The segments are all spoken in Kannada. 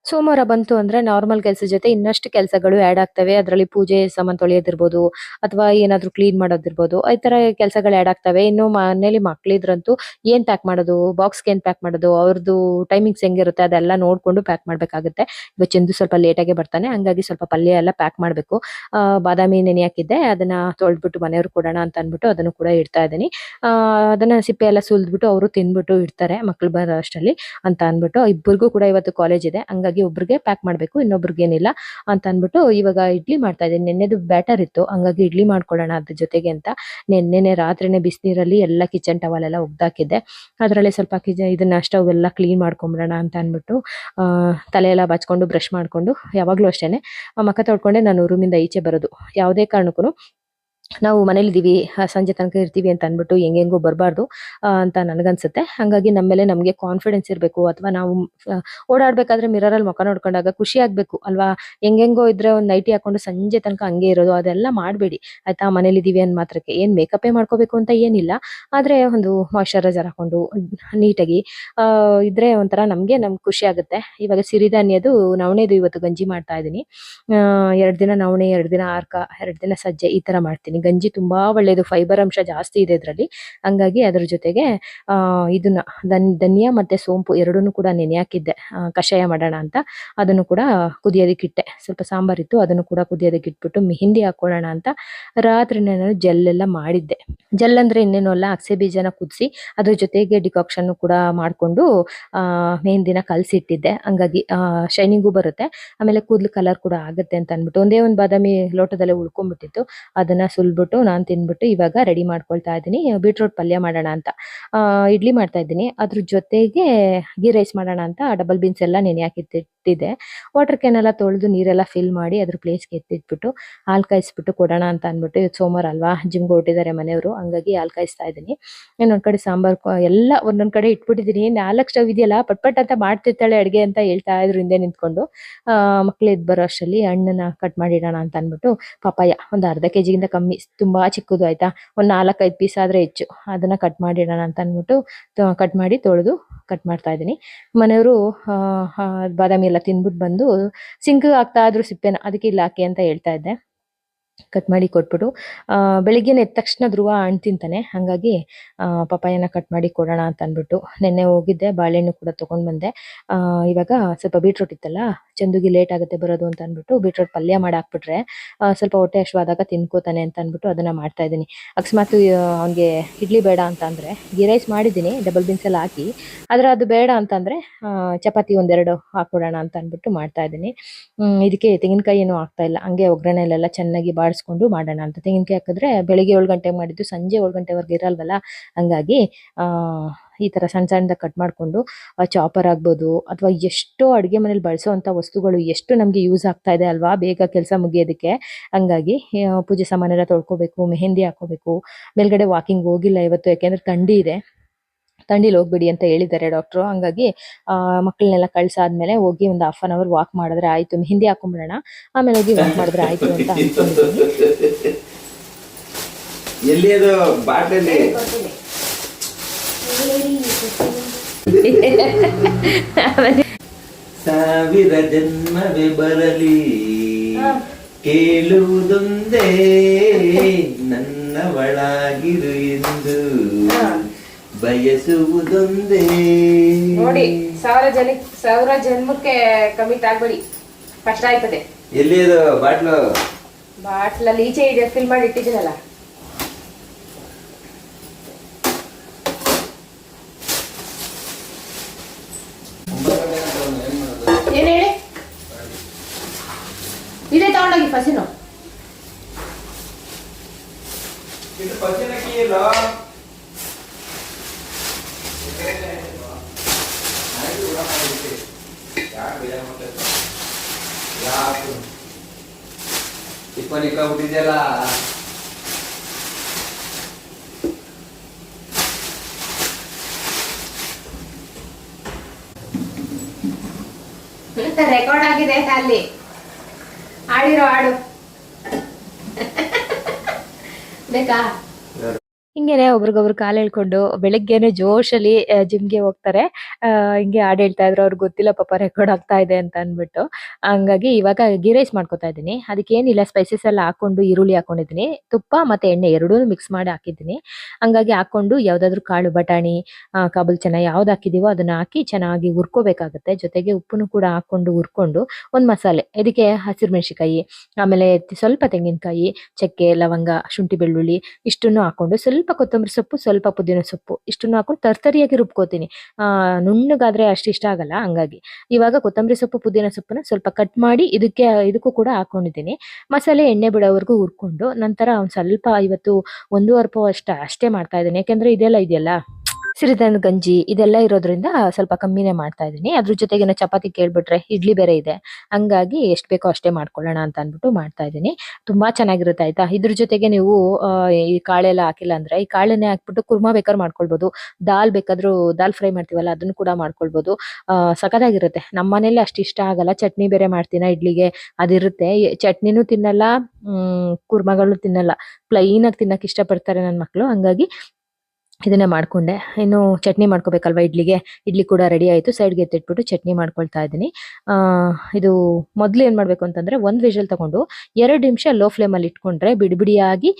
ಸೋಮವಾರ ಬಂತು ಅಂದ್ರೆ ನಾರ್ಮಲ್ ಕೆಲಸದ ಜೊತೆ ಇನ್ನಷ್ಟು ಕೆಲಸಗಳು ಆಡ್ ಆಗ್ತವೆ. ಅದರಲ್ಲಿ ಪೂಜೆ ಸಾಮಾನು ತೊಳೆಯೋದಿರ್ಬೋದು ಅಥವಾ ಏನಾದ್ರು ಕ್ಲೀನ್ ಮಾಡೋದಿರ್ಬೋದು. ಈ ತರ ಕೆಲಸಗಳು ಆಡ್ ಆಗ್ತವೆ. ಇನ್ನು ಮನೇಲಿ ಮಕ್ಳಿದ್ರಂತೂ ಏನ್ ಪ್ಯಾಕ್ ಮಾಡೋದು, ಬಾಕ್ಸ್‌ಗೆ ಏನ್ ಪ್ಯಾಕ್ ಮಾಡೋದು, ಅವ್ರದ್ದು ಟೈಮಿಂಗ್ಸ್ ಹೆಂಗಿರುತ್ತೆ ಅದೆಲ್ಲ ನೋಡ್ಕೊಂಡು ಪ್ಯಾಕ್ ಮಾಡ್ಬೇಕಾಗುತ್ತೆ. ಇವತ್ತು ಚಂದು ಸ್ವಲ್ಪ ಲೇಟ್ ಆಗೇ ಬರ್ತಾನೆ. ಹಂಗಾಗಿ ಸ್ವಲ್ಪ ಪಲ್ಯ ಎಲ್ಲ ಪ್ಯಾಕ್ ಮಾಡ್ಬೇಕು. ಬಾದಾಮಿ ನೆನೆ ಹಾಕಿದ್ದೆ. ಅದನ್ನ ತೊಳೆದ್ಬಿಟ್ಟು ಮನೆಯವ್ರಿಗೆ ಕೊಡೋಣ ಅಂತ ಅಂದ್ಬಿಟ್ಟು ಅದನ್ನು ಕೂಡ ಇಡ್ತಾ ಇದ್ದೀನಿ. ಅದನ್ನ ಸಿಪ್ಪೆ ಎಲ್ಲ ಸುಲಿದ್ಬಿಟ್ಟು ಅವರು ತಿಂದ್ಬಿಟ್ಟು ಇಡ್ತಾರೆ ಮಕ್ಳು ಬರೋ ಅಷ್ಟರಲ್ಲಿ ಅಂತ ಅಂದ್ಬಿಟ್ಟು. ಇಬ್ಬರಿಗೂ ಕೂಡ ಇವತ್ತು ಕಾಲೇಜ್ ಇದೆ. ಹಂಗಾಗಿ ಒಬ್ರಿಗೆ ಪ್ಯಾಕ್ ಮಾಡ್ಬೇಕು, ಇನ್ನೊಬ್ರಿಗೇನಿಲ್ಲ ಅಂತ ಅಂದ್ಬಿಟ್ಟು ಇವಾಗ ಇಡ್ಲಿ ಮಾಡ್ತಾ ಇದ್ದೀನಿ. ನೆನ್ನೆದು ಬ್ಯಾಟರ್ ಇತ್ತು, ಹಂಗಾಗಿ ಇಡ್ಲಿ ಮಾಡ್ಕೊಳ್ಳೋಣ ಅದ್ರ ಜೊತೆಗೆ ಅಂತ ನೆನ್ನೆನೆ ರಾತ್ರಿನೇ ಬಿಸಿನೀರಲ್ಲಿ ಎಲ್ಲ ಕಿಚನ್ ಟವಲ್ ಎಲ್ಲ ಒಗ್ದಾಕಿದ್ದೆ. ಅದರಲ್ಲಿ ಸ್ವಲ್ಪ ಇದನ್ನ ಸ್ಟವ್ ಎಲ್ಲ ಕ್ಲೀನ್ ಮಾಡ್ಕೊಂಬಿಡೋಣ ಅಂತ ಅಂದ್ಬಿಟ್ಟು ತಲೆ ಎಲ್ಲ ಬಾಚ್ಕೊಂಡು ಬ್ರಷ್ ಮಾಡ್ಕೊಂಡು ಯಾವಾಗಲೂ ಅಷ್ಟೇನೆ ಮುಖ ತೊಳ್ಕೊಂಡೆ ನಾನು ರೂಮಿಂದ ಈಚೆ ಬರೋದು. ಯಾವುದೇ ಕಾರಣಕ್ಕೂ ನಾವು ಮನೇಲಿದ್ದೀವಿ, ಸಂಜೆ ತನಕ ಇರ್ತೀವಿ ಅಂತ ಅಂದ್ಬಿಟ್ಟು ಹೆಂಗೆಂಗೋ ಬರಬಾರ್ದು ಅಂತ ನನಗನ್ಸುತ್ತೆ. ಹಂಗಾಗಿ ನಮ್ಮ ಮೇಲೆ ನಮಗೆ ಕಾನ್ಫಿಡೆನ್ಸ್ ಇರಬೇಕು. ಅಥವಾ ನಾವು ಓಡಾಡ್ಬೇಕಾದ್ರೆ ಮಿರರಲ್ಲಿ ಮುಖ ನೋಡ್ಕೊಂಡಾಗ ಖುಷಿ ಆಗ್ಬೇಕು ಅಲ್ವಾ. ಹೆಂಗೆಂಗೋ ಇದ್ರೆ ಒಂದು ನೈಟಿ ಹಾಕೊಂಡು ಸಂಜೆ ತನಕ ಹಂಗೆ ಇರೋದು ಅದೆಲ್ಲ ಮಾಡಬೇಡಿ ಆಯ್ತಾ. ಮನೇಲಿದ್ದೀವಿ ಅಂದ ಮಾತ್ರಕ್ಕೆ ಏನು ಮೇಕಪ್ಪೇ ಮಾಡ್ಕೋಬೇಕು ಅಂತ ಏನಿಲ್ಲ. ಆದರೆ ಒಂದು ಮಾಯ್ಶ್ಚರೈಸರ್ ಹಾಕೊಂಡು ನೀಟಾಗಿ ಇದ್ರೆ ಒಂಥರ ನಮ್ಗೆ ಖುಷಿ ಆಗುತ್ತೆ. ಇವಾಗ ಸಿರಿಧಾನ್ಯದು ನವಣೆದು ಇವತ್ತು ಗಂಜಿ ಮಾಡ್ತಾ ಇದ್ದೀನಿ. 2 ದಿನ ನವಣೆ, 2 ದಿನ ಆರ್ಕ, 2 ದಿನ ಸಜ್ಜೆ ಈ ತರ ಮಾಡ್ತೀನಿ. ಗಂಜಿ ತುಂಬಾ ಒಳ್ಳೇದು, ಫೈಬರ್ ಅಂಶ ಜಾಸ್ತಿ ಇದೆ ಇದರಲ್ಲಿ. ಹಂಗಾಗಿ ಅದ್ರ ಜೊತೆಗೆ ಇದನ್ನ ಧನಿಯಾ ಮತ್ತೆ ಸೋಂಪು ಎರಡನ್ನೂ ಕೂಡ ನೆನೆ ಹಾಕಿದ್ದೆ ಕಷಾಯ ಮಾಡೋಣ ಅಂತ. ಅದನ್ನು ಕೂಡ ಕುದಿಯೋದಕ್ಕೆ ಇಟ್ಟೆ. ಸ್ವಲ್ಪ ಸಾಂಬಾರಿತ್ತು, ಅದನ್ನು ಕೂಡ ಕುದಿಯೋದಕ್ಕೆ ಇಟ್ಬಿಟ್ಟು ಮೆಹಂದಿ ಹಾಕೊಳ್ಳೋಣ ಅಂತ ರಾತ್ರಿನೇ ನಾನು ಜೆಲ್ ಎಲ್ಲ ಮಾಡಿದ್ದೆ. ಜೆಲ್ ಅಂದ್ರೆ ಇನ್ನೇನು ಅಲ್ಲ, ಅಗಸೆ ಬೀಜನ ಕುದಿಸಿ ಅದ್ರ ಜೊತೆಗೆ ಡಿಕಾಕ್ಷನ್ ಕೂಡ ಮಾಡ್ಕೊಂಡು ಮೆಹಂದಿನ ಕಲಸಿಟ್ಟಿದ್ದೆ. ಹಂಗಾಗಿ ಶೈನಿಂಗು ಬರುತ್ತೆ, ಆಮೇಲೆ ಕೂದಲು ಕಲರ್ ಕೂಡ ಆಗುತ್ತೆ ಅಂತ ಅಂದ್ಬಿಟ್ಟು ಒಂದೇ ಒಂದು ಬಾದಾಮಿ ಲೋಟದಲ್ಲೇ ಉಳ್ಕೊಂಡ್ಬಿಟ್ಟಿತ್ತು. ಅದನ್ನ ಸುಲ್ಬಿಟ್ಟು ನಾನು ತಿಂದ್ಬಿಟ್ಟು ಇವಾಗ ರೆಡಿ ಮಾಡ್ಕೊಳ್ತಾ ಇದ್ದೀನಿ. ಬೀಟ್ರೂಟ್ ಪಲ್ಯ ಮಾಡೋಣ ಅಂತ ಇಡ್ಲಿ ಮಾಡ್ತಾ ಇದ್ದೀನಿ. ಅದ್ರ ಜೊತೆಗೆ ಗೀ ರೈಸ್ ಮಾಡೋಣ ಅಂತ ಡಬಲ್ ಬೀನ್ಸ್ ಎಲ್ಲ ನೆನೆ ಹಾಕಿಟ್ಟಿದ್ದೆ. ವಾಟರ್ ಕ್ಯಾನ್ ಎಲ್ಲ ತೊಳೆದು ನೀರೆಲ್ಲ ಫಿಲ್ ಮಾಡಿ ಅದ್ರ ಪ್ಲೇಸ್ಗೆ ಎತ್ತಿಟ್ಬಿಟ್ಟು ಹಾಲು ಕಾಯಿಸ್ಬಿಟ್ಟು ಕೊಡೋಣ ಅಂತ ಅಂದ್ಬಿಟ್ಟು. ಇವತ್ತು ಸೋಮವಾರ ಅಲ್ವಾ, ಜಿಮ್ಗೆ ಹೊರಟಿದ್ದಾರೆ ಮನೆಯವರು, ಹಂಗಾಗಿ ಹಾಲು ಕಾಯಿಸ್ತಾ ಇದ್ದೀನಿ. ಇನ್ನೊಂದ್ ಕಡೆ ಸಾಂಬಾರ್ ಎಲ್ಲ ಒಂದೊಂದ್ ಕಡೆ ಇಟ್ಬಿಟ್ಟಿದ್ದೀನಿ. 4 ಸ್ಟವ್ ಇದೆಯಲ್ಲ, ಪಟ್ ಅಂತ ಮಾಡ್ತಿರ್ತಾಳೆ ಅಡುಗೆ ಅಂತ ಹೇಳ್ತಾ ಇದ್ರು ಹಿಂದೆ ನಿಂತ್ಕೊಂಡು. ಮಕ್ಳು ಎದ್ದು ಬರೋ ಅಷ್ಟರಲ್ಲಿ ಹಣ್ಣನ್ನ ಕಟ್ ಮಾಡಿಡೋಣ ಅಂತ ಅಂದ್ಬಿಟ್ಟು ಪಪಾಯ ಒಂದು ಅರ್ಧ ಕೆಜಿಗಿಂತ ಕಮ್ಮಿ, ತುಂಬಾ ಚಿಕ್ಕದು ಆಯ್ತಾ, ಒಂದು 4-5 ಪೀಸ್ ಆದ್ರೆ ಹೆಚ್ಚು, ಅದನ್ನ ಕಟ್ ಮಾಡಿಡೋಣ ಅಂತ ಅಂದ್ಬಿಟ್ಟು ಕಟ್ ಮಾಡಿ ತೊಳೆದು ಕಟ್ ಮಾಡ್ತಾ ಇದ್ದೀನಿ. ಮನೆಯವರು ಬಾದಾಮಿ ಎಲ್ಲ ತಿಂದ್ಬಿಟ್ಟು ಬಂದು ಸಿಂಕ್ ಹಾಕ್ತಾ ಇದ್ರು ಸಿಪ್ಪೆನ, ಅದಕ್ಕೆ ಇಲ್ಲ ಹಾಕಿ ಅಂತ ಹೇಳ್ತಾ ಇದ್ದೆ. ಕಟ್ ಮಾಡಿ ಕೊಟ್ಬಿಟ್ಟು ಬೆಳಿಗ್ಗೆನೆ ಎದ್ದ ತಕ್ಷಣ ಧ್ರುವ ಹಣ್ಣು ತಿಂತಾನೆ. ಹಂಗಾಗಿ ಪಪಾಯನ ಕಟ್ ಮಾಡಿ ಕೊಡೋಣ ಅಂತ ಅಂದ್ಬಿಟ್ಟು ನೆನ್ನೆ ಹೋಗಿದ್ದೆ, ಬಾಳೆಹಣ್ಣು ಕೂಡ ತೊಗೊಂಡು ಬಂದೆ. ಇವಾಗ ಸ್ವಲ್ಪ ಬೀಟ್ರೂಟ್ ಇತ್ತಲ್ಲ, ಚಂದುಗೆ ಲೇಟ್ ಆಗುತ್ತೆ ಬರೋದು ಅಂತ ಅಂದ್ಬಿಟ್ಟು ಬೀಟ್ರೂಟ್ ಪಲ್ಯ ಮಾಡಿ ಹಾಕ್ಬಿಟ್ರೆ ಸ್ವಲ್ಪ ಹೊಟ್ಟೆ ಹಶ್ವಾದಾಗ ತಿನ್ಕೋತಾನೆ ಅಂತ ಅಂದ್ಬಿಟ್ಟು ಅದನ್ನ ಮಾಡ್ತಾ ಇದ್ದೀನಿ. ಅಕಸ್ಮಾತ್ ಅವ್ನಿಗೆ ಇಡ್ಲಿ ಬೇಡ ಅಂತ ಅಂದ್ರೆ ಗೀ ರೈಸ್ ಮಾಡಿದ್ದೀನಿ ಡಬಲ್ ಬೀನ್ಸ್ ಎಲ್ಲ ಹಾಕಿ. ಆದ್ರೆ ಅದು ಬೇಡ ಅಂತಂದ್ರೆ ಚಪಾತಿ 1-2 ಹಾಕೊಡೋಣ ಅಂತ ಅಂದ್ಬಿಟ್ಟು ಮಾಡ್ತಾ ಇದ್ದೀನಿ. ಇದಕ್ಕೆ ತೆಂಗಿನಕಾಯಿ ಏನೂ ಹಾಕ್ತಾ ಇಲ್ಲ, ಹಂಗೆ ಒಗ್ಗರಣೆಲೆಲ್ಲ ಚೆನ್ನಾಗಿ ಬಾಡಿಸ್ಕೊಂಡು ಮಾಡೋಣ ಅಂತ. ತೆಂಗಿನಕಾಯಿ ಹಾಕಿದ್ರೆ ಬೆಳಿಗ್ಗೆ 7 ಗಂಟೆಗೆ ಮಾಡಿದ್ದು ಸಂಜೆ 7 ಗಂಟೆವರೆಗೆ ಇರಲ್ವಲ್ಲ. ಹಂಗಾಗಿ ಈ ತರ ಸಣ್ಣ ಸಣ್ಣದಾಗಿ ಕಟ್ ಮಾಡ್ಕೊಂಡು ಚಾಪರ್ ಆಗ್ಬೋದು ಅಥವಾ ಎಷ್ಟೋ ಅಡುಗೆ ಮನೇಲಿ ಬಳಸೋವಂಥ ವಸ್ತುಗಳು ಎಷ್ಟು ನಮಗೆ ಯೂಸ್ ಆಗ್ತಾ ಇದೆ ಅಲ್ವಾ, ಬೇಗ ಕೆಲಸ ಮುಗಿಯೋದಕ್ಕೆ. ಹಂಗಾಗಿ ಪೂಜೆ ಸಾಮಾನೆಲ್ಲ ತೊಳ್ಕೊಬೇಕು, ಮೆಹಂದಿ ಹಾಕೋಬೇಕು. ಮೇಲ್ಗಡೆ ವಾಕಿಂಗ್ ಹೋಗಿಲ್ಲ ಇವತ್ತು, ಯಾಕೆಂದ್ರೆ ಥಂಡಿ ಇದೆ. ಥಂಡಿಲಿ ಹೋಗ್ಬೇಡಿ ಅಂತ ಹೇಳಿದ್ದಾರೆ ಡಾಕ್ಟ್ರು. ಹಂಗಾಗಿ ಮಕ್ಕಳನ್ನೆಲ್ಲ ಕಳ್ಸಾದ್ಮೇಲೆ ಹೋಗಿ ಒಂದು 1/2 an hour ವಾಕ್ ಮಾಡಿದ್ರೆ ಆಯ್ತು, ಮೆಹಂದಿ ಹಾಕೊಂಡ್ಬಿಡೋಣ, ಆಮೇಲೆ ಹೋಗಿ ವಾಕ್ ಮಾಡಿದ್ರೆ ಆಯ್ತು ಅಂತ ಅನ್ಕೊಂಡಿದ್ದೀನಿ. ಎಲ್ಲಿ ಅದು ಬಾಟಲಿ ಸಾವಿರ ಜನ್ಮವೇ ಬರಲಿ ಕೇಳುವುದೊಂದೇ ನನ್ನವಳಾಗಿರು ಎಂದು ಬಯಸುವುದೊಂದೇ. ನೋಡಿ, 1000 ಜನ್ಮಕ್ಕೆ ಕಮಿಟ್ ಆಗ್ಬೇಡಿ, ಕಷ್ಟ ಆಯ್ತದೆ. ಎಲ್ಲಿ ಅದು ಬಾಟ್ಲಲ್ಲಿ ಈಚೆ ಇದೆ, ಫಿಲ್ ಮಾಡಿ ಇಟ್ಟಿದ್ದೀನಲ್ಲ. ಏನ್ ಹೇಳಿ, ಇದೇ ತಗೊಂಡೋಗಿ ಫಸಿನೋ. ಇದು ಫಸಿನಕ್ಕೆ ಇಲ್ಲ, ಇಪ್ಪ ನಿಕ್ಕ ಹುಟ್ಟಿದೆಯಲ್ಲ ರೆಕಾರ್ಡ್ ಆಗಿದೆ ಅಲ್ಲಿ. ಆಡಿರೋ ಹಾಡು ಬೇಕಾ? ಹಿಂಗೇನೆ ಒಬ್ರಿಗೊಬ್ರು ಕಾಲ್ ಎಳ್ಕೊಂಡು ಬೆಳಿಗ್ಗೆನೆ ಜೋಶಲ್ಲಿ ಜಿಮ್ಗೆ ಹೋಗ್ತಾರೆ. ಹಿಂಗೆ ಹಾಡ್ ಹೇಳ್ತಾ ಇದ್ರು. ಅವ್ರಿಗೆ ಗೊತ್ತಿಲ್ಲ ಪಾಪ ರೆಕಾರ್ಡ್ ಆಗ್ತಾ ಇದೆ ಅಂತ ಅಂದ್ಬಿಟ್ಟು. ಹಂಗಾಗಿ ಇವಾಗ ಗೀ ರೈಸ್ ಮಾಡ್ಕೊತಾ ಇದ್ದೀನಿ. ಅದಕ್ಕೇನಿಲ್ಲ ಸ್ಪೈಸಸ್ ಎಲ್ಲ ಹಾಕೊಂಡು ಈರುಳ್ಳಿ ಹಾಕೊಂಡಿದ್ದೀನಿ. ತುಪ್ಪ ಮತ್ತೆ ಎಣ್ಣೆ ಎರಡೂನು ಮಿಕ್ಸ್ ಮಾಡಿ ಹಾಕಿದ್ದೀನಿ. ಹಂಗಾಗಿ ಹಾಕೊಂಡು ಯಾವ್ದಾದ್ರು ಕಾಳು ಬಟಾಣಿ, ಕಾಬೂಲ್ ಚನ ಯಾವ್ದು ಹಾಕಿದೀವೋ ಅದನ್ನ ಹಾಕಿ ಚೆನ್ನಾಗಿ ಹುರ್ಕೋಬೇಕಾಗತ್ತೆ. ಜೊತೆಗೆ ಉಪ್ಪನ್ನು ಕೂಡ ಹಾಕೊಂಡು ಹುರ್ಕೊಂಡು ಒಂದ್ ಮಸಾಲೆ ಇದಕ್ಕೆ ಹಸಿರು ಮೆಣಸಿನಕಾಯಿ, ಆಮೇಲೆ ಸ್ವಲ್ಪ ತೆಂಗಿನಕಾಯಿ, ಚಕ್ಕೆ, ಲವಂಗ, ಶುಂಠಿ, ಬೆಳ್ಳುಳ್ಳಿ ಇಷ್ಟನ್ನು ಹಾಕೊಂಡು ಸ್ವಲ್ಪ ಕೊತ್ತಂಬರಿ ಸೊಪ್ಪು, ಸ್ವಲ್ಪ ಪುದೀನ ಸೊಪ್ಪು ಇಷ್ಟನ್ನು ಹಾಕೊಂಡು ತರ್ತರಿಯಾಗಿ ರುಬ್ಕೋತೀನಿ. ನುಣ್ಣಗಾದ್ರೆ ಅಷ್ಟು ಇಷ್ಟ ಆಗಲ್ಲ. ಹಂಗಾಗಿ ಇವಾಗ ಕೊತ್ತಂಬರಿ ಸೊಪ್ಪು, ಪುದೀನ ಸೊಪ್ಪನ್ನ ಸ್ವಲ್ಪ ಕಟ್ ಮಾಡಿ ಇದಕ್ಕೂ ಕೂಡ ಹಾಕೊಂಡಿದ್ದೀನಿ. ಮಸಾಲೆ ಎಣ್ಣೆ ಬಿಡೋವರೆಗೂ ಹುರ್ಕೊಂಡು ನಂತರ ಒಂದ್ ಸ್ವಲ್ಪ ಇವತ್ತು 1.5 ಪಾವ್ ಅಷ್ಟೇ ಮಾಡ್ತಾ ಇದ್ದೀನಿ. ಯಾಕಂದ್ರೆ ಇದೆಲ್ಲ ಇದೆಯಲ್ಲ ಸಿರಿಧಾನ್ಯದ ಗಂಜಿ ಇದೆಲ್ಲ ಇರೋದ್ರಿಂದ ಸ್ವಲ್ಪ ಕಮ್ಮಿನೇ ಮಾಡ್ತಾ ಇದ್ದೀನಿ. ಅದ್ರ ಜೊತೆಗೆ ಚಪಾತಿ ಕೇಳ್ಬಿಟ್ರೆ ಇಡ್ಲಿ ಬೇರೆ ಇದೆ. ಹಂಗಾಗಿ ಎಷ್ಟು ಬೇಕೋ ಅಷ್ಟೇ ಮಾಡ್ಕೊಳ್ಳೋಣ ಅಂತ ಅಂದ್ಬಿಟ್ಟು ಮಾಡ್ತಾ ಇದ್ದೀನಿ. ತುಂಬಾ ಚೆನ್ನಾಗಿರುತ್ತೆ ಆಯ್ತಾ. ಇದ್ರ ಜೊತೆಗೆ ನೀವು ಈ ಕಾಳೆಲ್ಲ ಹಾಕಿಲ್ಲ ಅಂದ್ರೆ ಈ ಕಾಳನ್ನೇ ಹಾಕ್ಬಿಟ್ಟು ಕುರ್ಮಾ ಬೇಕಾದ್ರೂ ಮಾಡ್ಕೊಳ್ಬಹುದು. ಬೇಕಾದ್ರೂ ದಾಲ್ ಫ್ರೈ ಮಾಡ್ತೀವಲ್ಲ ಅದನ್ನು ಕೂಡ ಮಾಡ್ಕೊಳ್ಬಹುದು. ಸಖತ್ತಾಗಿರುತ್ತೆ. ನಮ್ಮ ಮನೇಲಿ ಅಷ್ಟು ಇಷ್ಟ ಆಗಲ್ಲ. ಚಟ್ನಿ ಬೇರೆ ಮಾಡ್ತೀನ ಇಡ್ಲಿಗೆ ಅದಿರುತ್ತೆ. ಚಟ್ನಿನೂ ತಿನ್ನಲ್ಲ, ಕುರ್ಮಾಗಳು ತಿನ್ನಲ್ಲ. ಪ್ಲೈನ್ ಆಗಿ ತಿನ್ನಕ್ ಇಷ್ಟ ಪಡ್ತಾರೆ ನನ್ನ ಮಕ್ಳು. ಹಂಗಾಗಿ ಇದನ್ನೇ ಮಾಡ್ಕೊಂಡೆ. ಇನ್ನು ಚಟ್ನಿ ಮಾಡ್ಕೋಬೇಕಲ್ವಾ ಇಡ್ಲಿಗೆ. ಇಡ್ಲಿ ಕೂಡ ರೆಡಿ ಆಯ್ತು. ಸೈಡ್ಗೆ ಎತ್ತಿಟ್ಬಿಟ್ಟು ಚಟ್ನಿ ಮಾಡ್ಕೊಳ್ತಾ ಇದ್ದೀನಿ. ಇದು ಮೊದ್ಲು ಏನ್ ಮಾಡ್ಬೇಕು ಅಂತಂದ್ರೆ ಒಂದ್ ವಿಷಲ್ ತಗೊಂಡು 2 ನಿಮಿಷ ಲೋ ಫ್ಲೇಮ್ ಅಲ್ಲಿ ಇಟ್ಕೊಂಡ್ರೆ ಬಿಡಿಬಿಡಿಯಾಗಿ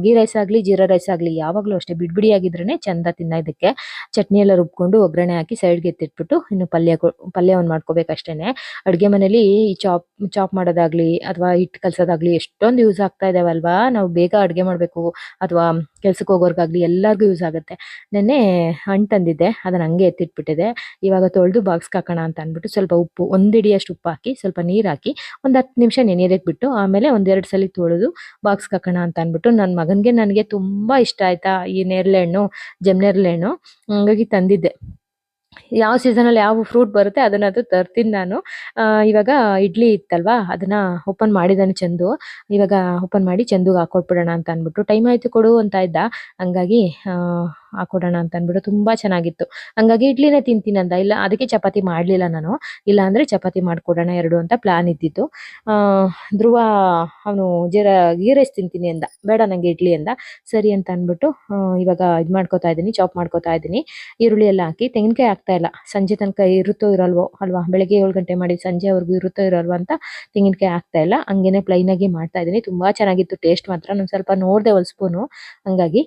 ಗೀ ರೈಸ್ ಆಗ್ಲಿ ಜೀರಾ ರೈಸ್ ಆಗ್ಲಿ ಯಾವಾಗ್ಲೂ ಅಷ್ಟೇ ಬಿಡಿಬಿಡಿಯಾಗಿದ್ರೇನೆ ಚಂದ ತಿನ್ನೋದಕ್ಕೆ. ಚಟ್ನಿ ಎಲ್ಲ ರುಬ್ಕೊಂಡು ಒಗ್ಗರಣೆ ಹಾಕಿ ಸೈಡ್ಗೆ ಎತ್ತಿಟ್ಬಿಟ್ಟು ಇನ್ನು ಪಲ್ಯ ಒಂದ್ ಮಾಡ್ಕೋಬೇಕಷ್ಟೇನೆ. ಅಡ್ಗೆ ಮನೇಲಿ ಈ ಚಾಪ್ ಮಾಡೋದಾಗ್ಲಿ ಅಥವಾ ಹಿಟ್ಟು ಕಲ್ಸೋದಾಗ್ಲಿ ಎಷ್ಟೊಂದು ಯೂಸ್ ಆಗ್ತಾ ಇದಾವಲ್ವಾ. ನಾವು ಬೇಗ ಅಡ್ಗೆ ಮಾಡ್ಬೇಕು ಅಥವಾ ಕೆಲ್ಸಕ್ಕೆ ಹೋಗೋರ್ಗಾಗ್ಲಿ ಎಲ್ಲಾರ್ಗು ಯೂಸ್ ಆಗುತ್ತೆ. ನೆನ್ನೆ ಹಣ್ಣು ತಂದಿದ್ದೆ, ಅದನ್ನ ಹಂಗೆ ಎತ್ತಿಟ್ಬಿಟ್ಟಿದೆ. ಇವಾಗ ತೊಳೆದು ಬಾಕ್ಸ್ಗೆ ಹಾಕೋಣ ಅಂತ ಅಂದ್ಬಿಟ್ಟು ಸ್ವಲ್ಪ ಉಪ್ಪು, 1 ಹಿಡಿಯಷ್ಟು ಉಪ್ಪು ಹಾಕಿ ಸ್ವಲ್ಪ ನೀರ್ ಹಾಕಿ ಒಂದ್ 10 ನಿಮಿಷ ನೆನೆಯೋದಕ್ಕೆ ಬಿಟ್ಟು ಆಮೇಲೆ 1-2 ಸಲ ತೊಳೆದು ಬಾಕ್ಸ್ಗೆ ಹಾಕೋಣ ಅಂತ ಅಂದ್ಬಿಟ್ಟು ನನ್ನ ಮಗನ್ಗೆ ನನಗೆ ತುಂಬಾ ಇಷ್ಟ ಆಯ್ತಾ ಈ ನೇರಳೆ ಹಣ್ಣು, ಜಮ್ನೇರಳೆ ಹಣ್ಣು. ಹಂಗಾಗಿ ತಂದಿದ್ದೆ. ಯಾವ ಸೀಸನ್ ಅಲ್ಲಿ ಯಾವ ಫ್ರೂಟ್ ಬರುತ್ತೆ ಅದನ್ನದು ತರ್ತೀನಿ ನಾನು. ಇವಾಗ ಇಡ್ಲಿ ಇತ್ತಲ್ವಾ ಅದನ್ನ ಓಪನ್ ಮಾಡಿದಾನೆ ಚಂದು. ಇವಾಗ ಓಪನ್ ಮಾಡಿ ಚಂದುಗೆ ಹಾಕೊಟ್ಬಿಡೋಣ ಅಂತ ಅಂದ್ಬಿಟ್ಟು. ಟೈಮ್ ಆಯ್ತು ಕೊಡು ಅಂತ ಇದ್ದ. ಹಂಗಾಗಿ ಹಾಕೊಡೋಣ ಅಂತ ಅಂದ್ಬಿಟ್ಟು ತುಂಬಾ ಚೆನ್ನಾಗಿತ್ತು. ಹಂಗಾಗಿ ಇಡ್ಲಿನೇ ತಿಂತೀನಿ ಅಂದ. ಇಲ್ಲ ಅದಕ್ಕೆ ಚಪಾತಿ ಮಾಡ್ಲಿಲ್ಲ ನಾನು. ಇಲ್ಲ ಅಂದ್ರೆ ಚಪಾತಿ ಮಾಡ್ಕೊಡೋಣ 2 ಅಂತ ಪ್ಲಾನ್ ಇದ್ದಿತ್ತು. ಧ್ರುವ ಅವನು ಗೀ ರೈಸ್ ತಿಂತೀನಿ ಅಂದ. ಬೇಡ ನಂಗೆ ಇಡ್ಲಿ ಅಂದ. ಸರಿ ಅಂತ ಅಂದ್ಬಿಟ್ಟು ಇವಾಗ ಇದ್ ಮಾಡ್ಕೊತಾ ಇದ್ದೀನಿ, ಚಾಪ್ ಮಾಡ್ಕೊತಾ ಇದ್ದೀನಿ. ಈರುಳ್ಳಿ ಎಲ್ಲ ಹಾಕಿ ತೆಂಗಿನಕಾಯಿ ಹಾಕ್ತಾ ಇಲ್ಲ. ಸಂಜೆ ತನಕ ಇರುತ್ತೋ ಇರಲ್ವೋ ಅಲ್ವಾ. ಬೆಳಗ್ಗೆ 7 ಗಂಟೆ ಮಾಡಿ ಸಂಜೆವರೆಗೂ ಇರುತ್ತೋ ಇರಲ್ವೋ ಅಂತ ತೆಂಗಿನಕಾಯಿ ಹಾಕ್ತಾ ಇಲ್ಲ. ಹಂಗೇನೆ ಪ್ಲೈನ್ ಆಗಿ ಮಾಡ್ತಾ ಇದ್ದೀನಿ. ತುಂಬಾ ಚೆನ್ನಾಗಿತ್ತು ಟೇಸ್ಟ್ ಮಾತ್ರ. ನಾನು ಸ್ವಲ್ಪ ನೋಡ್ದೆ 1 ಸ್ಪೂನು. ಹಂಗಾಗಿ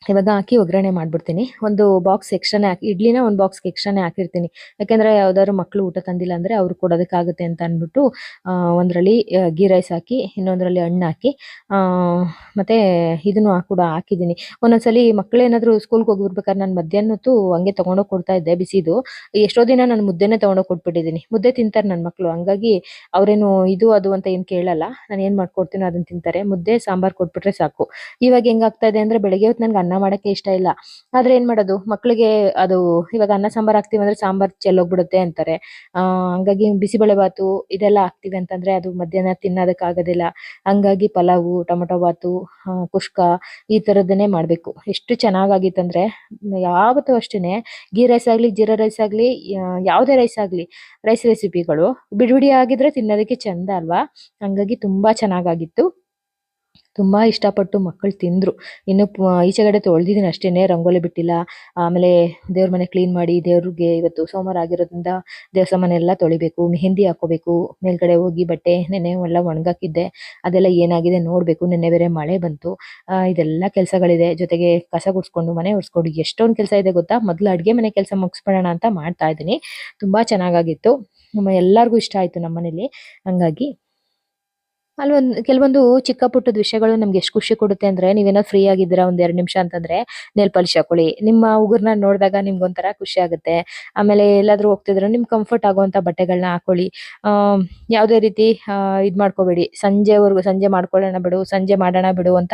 ಇವಾಗ ಹಾಕಿ ಒಗ್ಗರಣೆ ಮಾಡ್ಬಿಡ್ತೀನಿ. ಒಂದು ಬಾಕ್ಸ್ ಎಕ್ಸ್ಟ್ರಾನೇ ಹಾಕಿ ಇಡ್ಲಿನ ಒಂದು ಬಾಕ್ಸ್ಗೆ ಎಕ್ಸ್ಟ್ರಾನೇ ಹಾಕಿರ್ತೀನಿ. ಯಾಕಂದ್ರೆ ಯಾವ್ದಾದ್ರು ಮಕ್ಳು ಊಟ ತಂದಿಲ್ಲ ಅಂದ್ರೆ ಅವ್ರು ಕೊಡೋದಕ್ಕಾಗುತ್ತೆ ಅಂತ ಅಂದ್ಬಿಟ್ಟು ಒಂದ್ರಲ್ಲಿ ಗೀ ರೈಸ್ ಹಾಕಿ ಇನ್ನೊಂದ್ರಲ್ಲಿ ಹಣ್ಣು ಹಾಕಿ ಮತ್ತೆ ಇದನ್ನು ಕೂಡ ಹಾಕಿದ್ದೀನಿ. ಒಂದೊಂದ್ಸಲಿ ಮಕ್ಳು ಏನಾದ್ರು ಸ್ಕೂಲ್ಗೆ ಹೋಗ್ಬಿಡ್ಬೇಕಾದ್ರೆ ನಾನು ಮಧ್ಯಾಹ್ನ ಹೊತ್ತು ಹಂಗೆ ತಗೊಂಡೋಗಿ ಕೊಡ್ತಾ ಇದ್ದೆ ಬಿಸಿದು. ಎಷ್ಟೋ ದಿನ ನಾನು ಮುದ್ದೆನೆ ತಗೊಂಡೋಗಿ ಕೊಟ್ಬಿಟ್ಟಿದ್ದೀನಿ. ಮುದ್ದೆ ತಿಂತಾರೆ ನನ್ನ ಮಕ್ಳು. ಹಂಗಾಗಿ ಅವ್ರೇನು ಇದು ಅದು ಅಂತ ಏನ್ ಕೇಳಲ್ಲ. ನಾನು ಏನ್ ಮಾಡ್ಕೊಡ್ತೀನೋ ಅದನ್ನ ತಿಂತಾರೆ. ಮುದ್ದೆ ಸಾಂಬಾರ್ ಕೊಟ್ಬಿಟ್ರೆ ಸಾಕು. ಇವಾಗ ಹೆಂಗಾಗ್ತಾ ಇದೆ ಅಂದ್ರೆ ಬೆಳಗ್ಗೆ ಹೊತ್ತು ನನ್ಗೆ ಅನ್ನ ಮಾಡಕ್ಕೆ ಇಷ್ಟ ಇಲ್ಲ. ಆದ್ರೆ ಏನ್ ಮಾಡೋದು, ಮಕ್ಳಿಗೆ ಅದು ಇವಾಗ ಅನ್ನ ಸಾಂಬಾರ್ ಹಾಕ್ತಿವಿ ಅಂದ್ರೆ ಸಾಂಬಾರ್ ಚೆಲ್ಲೋಗ್ಬಿಡುತ್ತೆ ಅಂತಾರೆ. ಹಂಗಾಗಿ ಬಿಸಿಬೇಳೆ ಬಾತು ಇದೆಲ್ಲ ಹಾಕ್ತಿವಿ ಅಂತಂದ್ರೆ ಅದು ಮಧ್ಯಾಹ್ನ ತಿನ್ನೋದಕ್ ಆಗೋದಿಲ್ಲ. ಹಂಗಾಗಿ ಪಲಾವು, ಟೊಮೊಟೊ ಬಾತು, ಕುಷ್ಕ ಈ ತರದನ್ನೇ ಮಾಡ್ಬೇಕು. ಎಷ್ಟು ಚೆನ್ನಾಗಾಗಿತ್ತಂದ್ರೆ ಯಾವತ್ತೂ ಅಷ್ಟೇನೆ ಗೀ ರೈಸ್ ಆಗ್ಲಿ ಜೀರಾ ರೈಸ್ ಆಗ್ಲಿ ಯಾವ್ದೇ ರೈಸ್ ಆಗ್ಲಿ ರೈಸ್ ರೆಸಿಪಿಗಳು ಬಿಡಿ ಆಗಿದ್ರೆ ತಿನ್ನೋದಕ್ಕೆ ಚಂದ ಅಲ್ವಾ. ಹಂಗಾಗಿ ತುಂಬಾ ಚೆನ್ನಾಗಾಗಿತ್ತು. ತುಂಬಾ ಇಷ್ಟಪಟ್ಟು ಮಕ್ಕಳು ತಿಂದ್ರು. ಇನ್ನು ಈಚೆಗಡೆ ತೊಳ್ದಿದ್ದೀನಿ ಅಷ್ಟೇನೆ, ರಂಗೋಲಿ ಬಿಟ್ಟಿಲ್ಲ. ಆಮೇಲೆ ದೇವ್ರ ಮನೆ ಕ್ಲೀನ್ ಮಾಡಿ ದೇವ್ರಿಗೆ ಇವತ್ತು ಸೋಮವಾರ ಆಗಿರೋದ್ರಿಂದ ದೇವ್ರ ಸಾಮಾನ್ ಎಲ್ಲ ತೊಳಿಬೇಕು, ಮೆಹಂದಿ ಹಾಕೋಬೇಕು. ಮೇಲ್ಗಡೆ ಹೋಗಿ ಬಟ್ಟೆ ನೆನ್ನೆ ಎಲ್ಲ ಒಣಗಾಕಿದ್ದೆ, ಅದೆಲ್ಲ ಏನಾಗಿದೆ ನೋಡ್ಬೇಕು. ನೆನ್ನೆ ಬೇರೆ ಮಳೆ ಬಂತು. ಇದೆಲ್ಲ ಕೆಲಸಗಳಿದೆ. ಜೊತೆಗೆ ಕಸ ಗುಡ್ಸ್ಕೊಂಡು ಮನೆ ಒರೆಸ್ಕೊಂಡು ಎಷ್ಟೊಂದು ಕೆಲಸ ಇದೆ ಗೊತ್ತಾ. ಮೊದ್ಲು ಅಡ್ಗೆ ಮನೆ ಕೆಲಸ ಮುಗಿಸ್ಬಿಡೋಣ ಅಂತ ಮಾಡ್ತಾ ಇದ್ದೀನಿ. ತುಂಬಾ ಚೆನ್ನಾಗಾಗಿತ್ತು. ಎಲ್ಲಾರ್ಗು ಇಷ್ಟ ಆಯ್ತು ನಮ್ಮನೇಲಿ. ಹಂಗಾಗಿ ಕೆಲವೊಂದು ಚಿಕ್ಕ ಪುಟ್ಟದ ವಿಷಯಗಳು ನಮ್ಗೆ ಎಷ್ಟು ಖುಷಿ ಕೊಡುತ್ತೆ ಅಂದ್ರೆ, ನೀವೇನೋ ಫ್ರೀ ಆಗಿದ್ದೀರಾ 1-2 ನಿಮಿಷ ಅಂತಂದ್ರೆ ನೇಲ್ ಪಾಲಿಶ್ ಹಾಕೊಳ್ಳಿ. ನಿಮ್ಮ ಉಗುರ್ನ ನೋಡಿದಾಗ ನಿಮ್ಗೊಂಥರ ಖುಷಿ ಆಗುತ್ತೆ. ಆಮೇಲೆ ಎಲ್ಲಾದ್ರೂ ಹೋಗ್ತಿದ್ರೆ ನಿಮ್ಗೆ ಕಂಫರ್ಟ್ ಆಗುವಂತ ಬಟ್ಟೆಗಳನ್ನ ಹಾಕೊಳ್ಳಿ. ಯಾವುದೇ ರೀತಿ ಇದ್ ಮಾಡ್ಕೋಬೇಡಿ. ಸಂಜೆ ಮಾಡ್ಕೊಳ್ಳೋಣ ಬಿಡು, ಸಂಜೆ ಮಾಡೋಣ ಬಿಡು ಅಂತ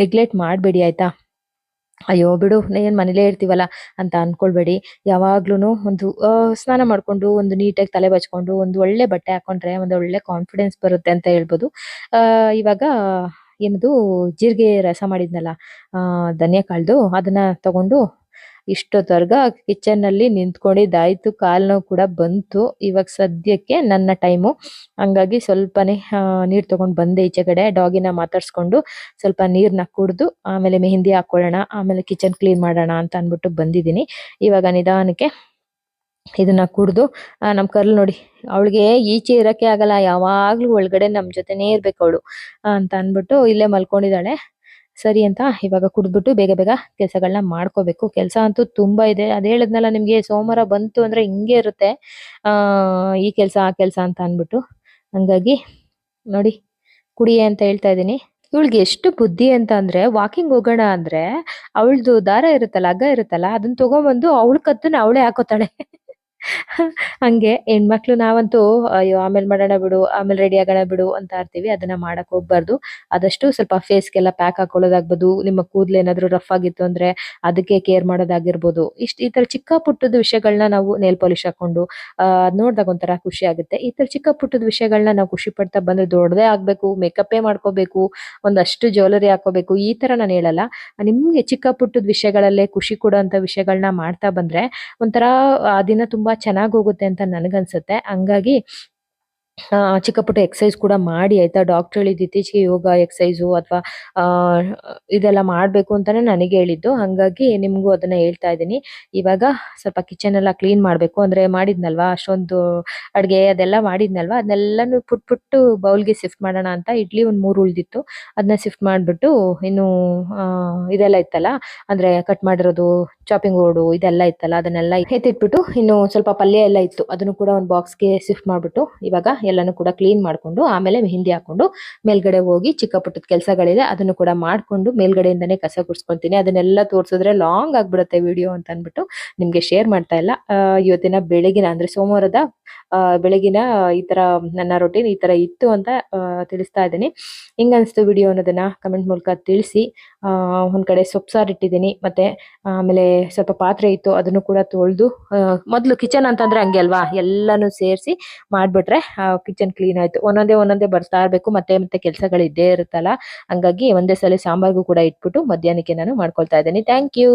ನೆಗ್ಲೆಕ್ಟ್ ಮಾಡಬೇಡಿ ಆಯ್ತಾ. ಅಯ್ಯೋ ಬಿಡು ಏನ್ ಮನೇಲೇ ಇರ್ತೀವಲ್ಲ ಅಂತ ಅನ್ಕೊಳ್ಬೇಡಿ. ಯಾವಾಗ್ಲೂನು ಒಂದು ಸ್ನಾನ ಮಾಡ್ಕೊಂಡು ಒಂದು ನೀಟಾಗಿ ತಲೆ ಬಚ್ಕೊಂಡು ಒಂದು ಒಳ್ಳೆ ಬಟ್ಟೆ ಹಾಕೊಂಡ್ರೆ ಒಂದು ಒಳ್ಳೆ ಕಾನ್ಫಿಡೆನ್ಸ್ ಬರುತ್ತೆ ಅಂತ ಹೇಳ್ಬೋದು. ಇವಾಗ ಏನದು ಜೀರಿಗೆ ರಸ ಮಾಡಿದ್ನಲ್ಲ ಧನಿಯಾ ಕಾಳ್ದು ಅದನ್ನ ತಗೊಂಡು ಇಷ್ಟೊತ್ತರ್ಗ ಕಿಚನ್ನಲ್ಲಿ ನಿಂತ್ಕೊಂಡಿದ್ದಾಯ್ತು, ಕಾಲು ನೋವು ಕೂಡ ಬಂತು. ಇವಾಗ ಸದ್ಯಕ್ಕೆ ನನ್ನ ಟೈಮು, ಹಂಗಾಗಿ ಸ್ವಲ್ಪನೇ ನೀರು ತಗೊಂಡು ಬಂದೆ ಈಚೆ ಕಡೆ. ಡಾಗಿನ ಮಾತಾಡ್ಸ್ಕೊಂಡು ಸ್ವಲ್ಪ ನೀರನ್ನ ಕುಡಿದು ಆಮೇಲೆ ಮೆಹಂದಿ ಹಾಕೊಳ್ಳೋಣ, ಆಮೇಲೆ ಕಿಚನ್ ಕ್ಲೀನ್ ಮಾಡೋಣ ಅಂತ ಅಂದ್ಬಿಟ್ಟು ಬಂದಿದ್ದೀನಿ. ಇವಾಗ ನಿಧಾನಕ್ಕೆ ಇದನ್ನ ಕುಡ್ದು ನಮ್ ಕರ್ಲ್ ನೋಡಿ, ಅವಳಿಗೆ ಈಚೆ ಇರಕ್ಕೆ ಆಗಲ್ಲ, ಯಾವಾಗ್ಲೂ ಒಳಗಡೆ ನಮ್ ಜೊತೆನೇ ಇರ್ಬೇಕು ಅವಳು ಅಂತ ಅಂದ್ಬಿಟ್ಟು ಇಲ್ಲೇ ಮಲ್ಕೊಂಡಿದ್ದಾಳೆ. ಸರಿ ಅಂತ ಇವಾಗ ಕುಡ್ದ್ಬಿಟ್ಟು ಬೇಗ ಬೇಗ ಕೆಲಸಗಳನ್ನ ಮಾಡ್ಕೋಬೇಕು. ಕೆಲಸ ಅಂತೂ ತುಂಬಾ ಇದೆ. ಅದ್ ಹೇಳಿದ್ನಲ್ಲ ನಿಮ್ಗೆ, ಸೋಮವಾರ ಬಂತು ಅಂದ್ರೆ ಹಿಂಗೆ ಇರುತ್ತೆ, ಈ ಕೆಲಸ ಆ ಕೆಲಸ ಅಂತ ಅಂದ್ಬಿಟ್ಟು. ಹಂಗಾಗಿ ನೋಡಿ, ಕುಡಿಯೇ ಅಂತ ಹೇಳ್ತಾ ಇದೀನಿ. ಇವಳಿಗೆ ಎಷ್ಟು ಬುದ್ಧಿ ಅಂತ ಅಂದ್ರೆ, ವಾಕಿಂಗ್ ಹೋಗೋಣ ಅಂದ್ರೆ ಅವಳದು ದಾರ ಇರುತ್ತಲ್ಲ, ಹಗ್ಗ ಇರುತ್ತಲ್ಲ, ಅದನ್ನ ತಗೊಂಡ್ಬಂದು ಅವಳ ಕತ್ತನ್ನ ಅವಳೇ ಹಾಕೋತಾಳೆ. ಹಂಗೆ ಹೆಣ್ಮಕ್ಳು ನಾವಂತೂ ಅಯ್ಯೋ ಆಮೇಲೆ ಮಾಡೋಣ ಬಿಡು, ಆಮೇಲೆ ರೆಡಿ ಆಗೋಣ ಬಿಡು ಅಂತ ಇರ್ತೀವಿ. ಅದನ್ನ ಮಾಡಕ್ ಹೋಗ್ಬಾರ್ದು. ಆದಷ್ಟು ಸ್ವಲ್ಪ ಫೇಸ್ಗೆಲ್ಲ ಪ್ಯಾಕ್ ಹಾಕೊಳ್ಳೋದಾಗ್ಬೋದು, ನಿಮ್ಮ ಕೂದಲು ಏನಾದ್ರು ರಫ್ ಆಗಿತ್ತು ಅಂದ್ರೆ ಅದಕ್ಕೆ ಕೇರ್ ಮಾಡೋದಾಗಿರ್ಬೋದು. ಈ ತರ ಚಿಕ್ಕ ಪುಟ್ಟದ ವಿಷಯಗಳನ್ನ ನಾವು ನೇಲ್ ಪಾಲಿಶ್ ಹಾಕೊಂಡು ಅದ್ ನೋಡ್ದಾಗ ಒಂಥರ ಖುಷಿ ಆಗುತ್ತೆ. ಈ ತರ ಚಿಕ್ಕ ಪುಟ್ಟದ ವಿಷಯಗಳನ್ನ ನಾವು ಖುಷಿ ಪಡ್ತಾ ಬಂದ್ರೆ ದೊಡ್ಡದೇ ಆಗ್ಬೇಕು, ಮೇಕಪ್ಪೇ ಮಾಡ್ಕೋಬೇಕು, ಒಂದಷ್ಟು ಜ್ಯುವೆಲರಿ ಹಾಕೋಬೇಕು, ಈ ತರ ನಾನು ಹೇಳಲ್ಲ. ನಿಮ್ಗೆ ಚಿಕ್ಕ ಪುಟ್ಟದ ವಿಷಯಗಳಲ್ಲೇ ಖುಷಿ ಕೊಡುವಂತ ವಿಷಯಗಳನ್ನ ಮಾಡ್ತಾ ಬಂದ್ರೆ ಒಂಥರ ಆ ದಿನ ತುಂಬಾ ಚೆನ್ನಾಗಿ ಹೋಗುತ್ತೆ ಅಂತ ನನ್ಗನ್ಸುತ್ತೆ. ಹಂಗಾಗಿ ಚಿಕ್ಕ ಪುಟ್ಟ ಎಕ್ಸಸೈಸ್ ಕೂಡ ಮಾಡಿ ಆಯ್ತಾ. ಡಾಕ್ಟರ್ ಹೇಳಿದ್ದು ಇತ್ತೀಚೆಗೆ ಯೋಗ ಎಕ್ಸಸೈಸು ಅಥವಾ ಆ ಇದೆಲ್ಲ ಮಾಡ್ಬೇಕು ಅಂತಾನೆ ನನಗೆ ಹೇಳಿದ್ದು. ಹಂಗಾಗಿ ನಿಮ್ಗೂ ಅದನ್ನ ಹೇಳ್ತಾ ಇದ್ದೀನಿ. ಇವಾಗ ಸ್ವಲ್ಪ ಕಿಚನ್ ಎಲ್ಲ ಕ್ಲೀನ್ ಮಾಡ್ಬೇಕು. ಅಂದ್ರೆ ಮಾಡಿದ್ನಲ್ವಾ ಅಷ್ಟೊಂದು ಅಡ್ಗೆ ಅದೆಲ್ಲ ಮಾಡಿದ್ನಲ್ವಾ, ಅದನ್ನೆಲ್ಲಾನು ಪುಟ್ಟು ಬೌಲ್ಗೆ ಶಿಫ್ಟ್ ಮಾಡೋಣ ಅಂತ. ಇಡ್ಲಿ ಒಂದ್ 3 ಉಳ್ದಿತ್ತು, ಅದನ್ನ ಶಿಫ್ಟ್ ಮಾಡ್ಬಿಟ್ಟು ಇನ್ನು ಇದೆಲ್ಲ ಇತ್ತಲ್ಲ, ಅಂದ್ರೆ ಕಟ್ ಮಾಡಿರೋದು, ಚಾಪಿಂಗ್ ಬೋರ್ಡು ಇದೆಲ್ಲ ಇತ್ತಲ್ಲ, ಅದನ್ನೆಲ್ಲ ಎತ್ತಿಟ್ಬಿಟ್ಟು ಇನ್ನು ಸ್ವಲ್ಪ ಪಲ್ಯ ಎಲ್ಲ ಇತ್ತು, ಅದನ್ನು ಕೂಡ ಒಂದು ಬಾಕ್ಸ್ಗೆ ಶಿಫ್ಟ್ ಮಾಡ್ಬಿಟ್ಟು ಇವಾಗ ಎಲ್ಲಾನು ಕೂಡ ಕ್ಲೀನ್ ಮಾಡ್ಕೊಂಡು ಆಮೇಲೆ ಮೆಹಂದಿ ಹಾಕೊಂಡು ಮೇಲ್ಗಡೆ ಹೋಗಿ ಚಿಕ್ಕ ಪುಟ್ಟದ ಕೆಲಸಗಳಿದೆ ಅದನ್ನು ಕೂಡ ಮಾಡ್ಕೊಂಡು ಮೇಲ್ಗಡೆಯಿಂದಾನೇ ಕಸ ಗುಡ್ಸ್ಕೊಂತೀನಿ. ಅದನ್ನೆಲ್ಲ ತೋರ್ಸಿದ್ರೆ ಲಾಂಗ್ ಆಗ್ಬಿಡುತ್ತೆ ವಿಡಿಯೋ ಅಂತ ಅಂದ್ಬಿಟ್ಟು ನಿಮ್ಗೆ ಶೇರ್ ಮಾಡ್ತಾ ಇಲ್ಲ. ಇವತ್ತಿನ ಬೆಳಗಿನ ಅಂದ್ರೆ ಸೋಮವಾರದ ಬೆಳಗಿನ ಈ ತರ ನನ್ನ ರೊಟೀನ್ ಈ ತರ ಇತ್ತು ಅಂತ ತಿಳಿಸ್ತಾ ಇದ್ದೀನಿ. ಹಿಂಗ ಅನ್ಸ್ತು ವಿಡಿಯೋ ಅನ್ನೋದನ್ನ ಕಮೆಂಟ್ ಮೂಲಕ ತಿಳಿಸಿ. ಒಂದ್ ಕಡೆ ಸೊಪ್ಪು ಸಾರು ಇಟ್ಟಿದ್ದೀನಿ, ಮತ್ತೆ ಆಮೇಲೆ ಸ್ವಲ್ಪ ಪಾತ್ರೆ ಇತ್ತು, ಅದನ್ನು ಕೂಡ ತೊಳೆದು, ಮೊದ್ಲು ಕಿಚನ್ ಅಂತಂದ್ರೆ ಹಂಗೆ ಅಲ್ವಾ, ಎಲ್ಲಾನು ಸೇರಿಸಿ ಮಾಡ್ಬಿಟ್ರೆ ಕಿಚನ್ ಕ್ಲೀನ್ ಆಯ್ತು. ಒಂದೊಂದೇ ಬರ್ತಾ ಇರ್ಬೇಕು, ಮತ್ತೆ ಮತ್ತೆ ಕೆಲಸಗಳು ಇದ್ದೇ ಇರುತ್ತಲ್ಲ. ಹಂಗಾಗಿ ಒಂದೇ ಸಲ ಸಾಂಬಾರ್ಗೂ ಕೂಡ ಇಟ್ಬಿಟ್ಟು ಮಧ್ಯಾಹ್ನಕ್ಕೆ ನಾನು ಮಾಡ್ಕೊಳ್ತಾ ಇದ್ದೀನಿ. Thank you.